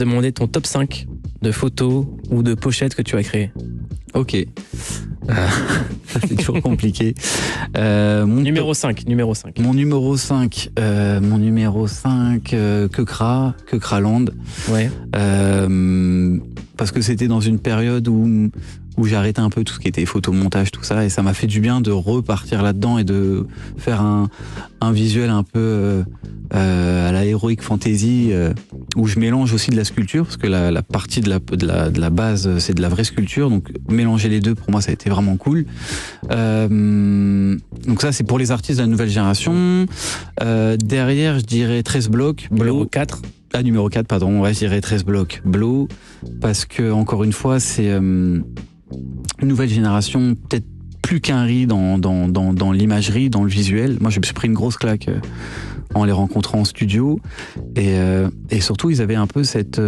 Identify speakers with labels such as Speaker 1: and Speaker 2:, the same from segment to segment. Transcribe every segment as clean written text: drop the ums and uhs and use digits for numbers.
Speaker 1: demander ton top 5 de photos ou de pochettes que tu as créées.
Speaker 2: Ok. Ça, c'est toujours compliqué.
Speaker 1: Numéro 5.
Speaker 2: Mon numéro 5, Keukraland.
Speaker 1: Ouais.
Speaker 2: Parce que c'était dans une période où j'ai arrêté un peu tout ce qui était photomontage, tout ça, et ça m'a fait du bien de repartir là-dedans et de faire un visuel un peu à la heroic fantasy, où je mélange aussi de la sculpture, parce que la partie de la base, c'est de la vraie sculpture, donc mélanger les deux, pour moi, ça a été vraiment cool. Donc ça, c'est pour les artistes de la nouvelle génération. Derrière, je dirais 13 blocs.
Speaker 1: Numéro 4.
Speaker 2: Numéro 4, pardon. Ouais, je dirais 13 blocs. Blow, parce que, encore une fois, c'est une nouvelle génération, peut-être plus qu'un riz dans l'imagerie, dans le visuel. Moi, je me suis pris une grosse claque en les rencontrant en studio. Et surtout, ils avaient un peu cette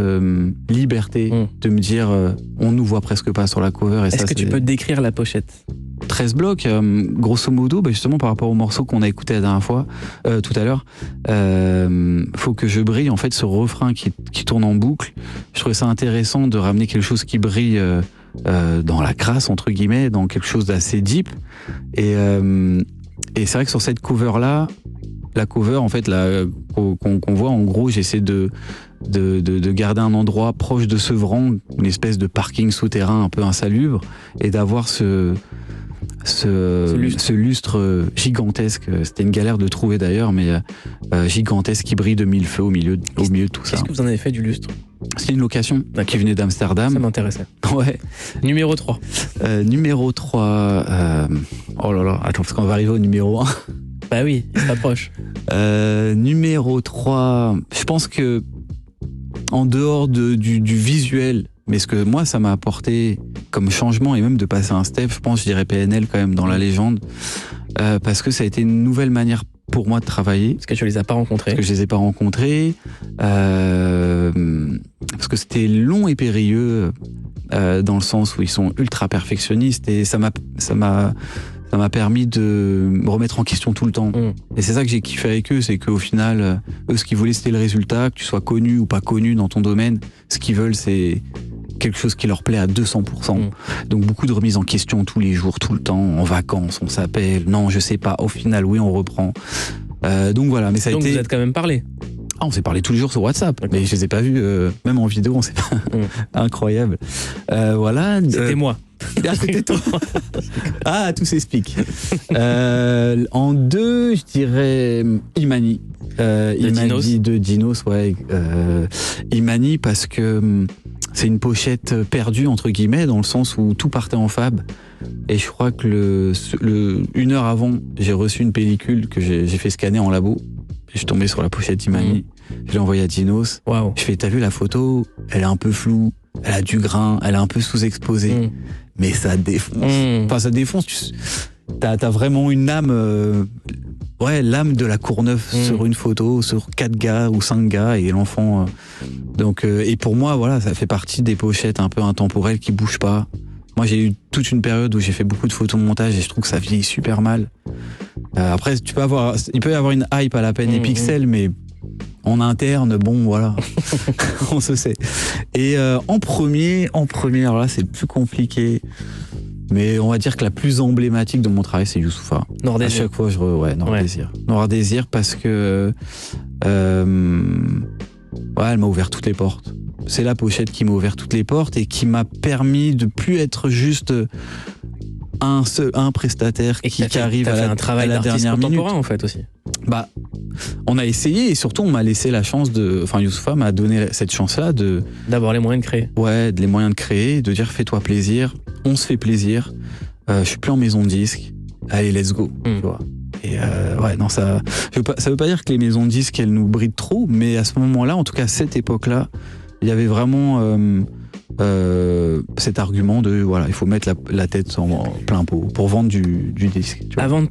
Speaker 2: liberté de me dire on nous voit presque pas sur la cover.
Speaker 1: Est-ce que tu peux décrire la pochette ?
Speaker 2: 13 blocs, grosso modo, justement par rapport au morceau qu'on a écouté la dernière fois, tout à l'heure, faut que je brille, en fait, ce refrain qui tourne en boucle. Je trouvais ça intéressant de ramener quelque chose qui brille dans la crasse, entre guillemets, dans quelque chose d'assez deep. Et c'est vrai que sur cette cover-là, la cover, en fait, qu'on voit, en gros, j'essaie de garder un endroit proche de Sevran, une espèce de parking souterrain un peu insalubre, et d'avoir ce lustre gigantesque. C'était une galère de trouver d'ailleurs, mais gigantesque, qui brille de mille feux au milieu de tout ça.
Speaker 1: Qu'est-ce que vous en avez fait du lustre ?
Speaker 2: C'était une location qui venait d'Amsterdam.
Speaker 1: Ça m'intéressait.
Speaker 2: Ouais.
Speaker 1: Numéro 3.
Speaker 2: Numéro 3. Oh là là, attends, parce qu'on va arriver au numéro 1.
Speaker 1: Bah oui, il s'approche.
Speaker 2: Numéro 3, je pense que en dehors du visuel, mais ce que moi ça m'a apporté comme changement, et même de passer un step, je pense, je dirais PNL quand même dans la légende, parce que ça a été une nouvelle manière pour moi de travailler.
Speaker 1: Parce que tu les as pas rencontrés.
Speaker 2: Parce que je les ai pas rencontrés, parce que c'était long et périlleux, dans le sens où ils sont ultra perfectionnistes, et ça m'a permis de me remettre en question tout le temps. Et c'est ça que j'ai kiffé avec eux, c'est qu'au final, eux, ce qu'ils voulaient, c'était le résultat, que tu sois connu ou pas connu dans ton domaine. Ce qu'ils veulent, c'est quelque chose qui leur plaît à 200%. Donc beaucoup de remises en question tous les jours, tout le temps, en vacances, on s'appelle, non, je sais pas, au final, oui, on reprend. Donc voilà, mais ça a été...
Speaker 1: Donc vous êtes quand même parlé.
Speaker 2: Ah, on s'est parlé tous les jours sur WhatsApp, mais je les ai pas vus, même en vidéo, on s'est pas... Incroyable. Voilà.
Speaker 1: C'était moi.
Speaker 2: Ah, c'était toi. Ah, tout s'explique. En 2, je dirais Imani. Imani de Dinos, ouais. Imani, parce que c'est une pochette perdue, entre guillemets, dans le sens où tout partait en fab. Et je crois que une heure avant, j'ai reçu une pellicule que j'ai fait scanner en labo. Et je suis tombé sur la pochette Imani. Je l'ai envoyée à Dinos.
Speaker 1: Wow.
Speaker 2: Je fais, t'as vu la photo? Elle est un peu floue, elle a du grain, elle est un peu sous-exposée. Mais ça défonce. Enfin, ça défonce. T'as vraiment une âme, l'âme de la Courneuve sur une photo, sur 4 gars ou 5 gars et l'enfant. Donc, et pour moi, voilà, ça fait partie des pochettes un peu intemporelles qui bougent pas. Moi, j'ai eu toute une période où j'ai fait beaucoup de photomontage et je trouve que ça vieillit super mal. Après, il peut y avoir une hype à la peine des pixels, mais en interne, bon, voilà, on se sait. Et en premier, alors là, c'est plus compliqué. Mais on va dire que la plus emblématique de mon travail, c'est Youssoupha.
Speaker 1: Noir Désir.
Speaker 2: À chaque fois, Désir. Noir Désir, parce que elle m'a ouvert toutes les portes. C'est la pochette qui m'a ouvert toutes les portes et qui m'a permis de plus être juste un prestataire qui arrive à la dernière minute.
Speaker 1: Contemporain, en fait, aussi.
Speaker 2: Bah, on a essayé, et surtout on m'a laissé la chance Youssoupha m'a donné cette chance-là
Speaker 1: d'avoir les moyens de créer.
Speaker 2: Ouais, les moyens de créer, de dire fais-toi plaisir, on se fait plaisir. Je suis plus en maison de disque. Allez, let's go. Tu vois. Et ça veut pas dire que les maisons de disques elles nous brident trop, mais à ce moment-là, en tout cas à cette époque-là, il y avait vraiment cet argument de il faut mettre la tête en plein pot pour vendre du disque. Tu vois.
Speaker 1: Avant de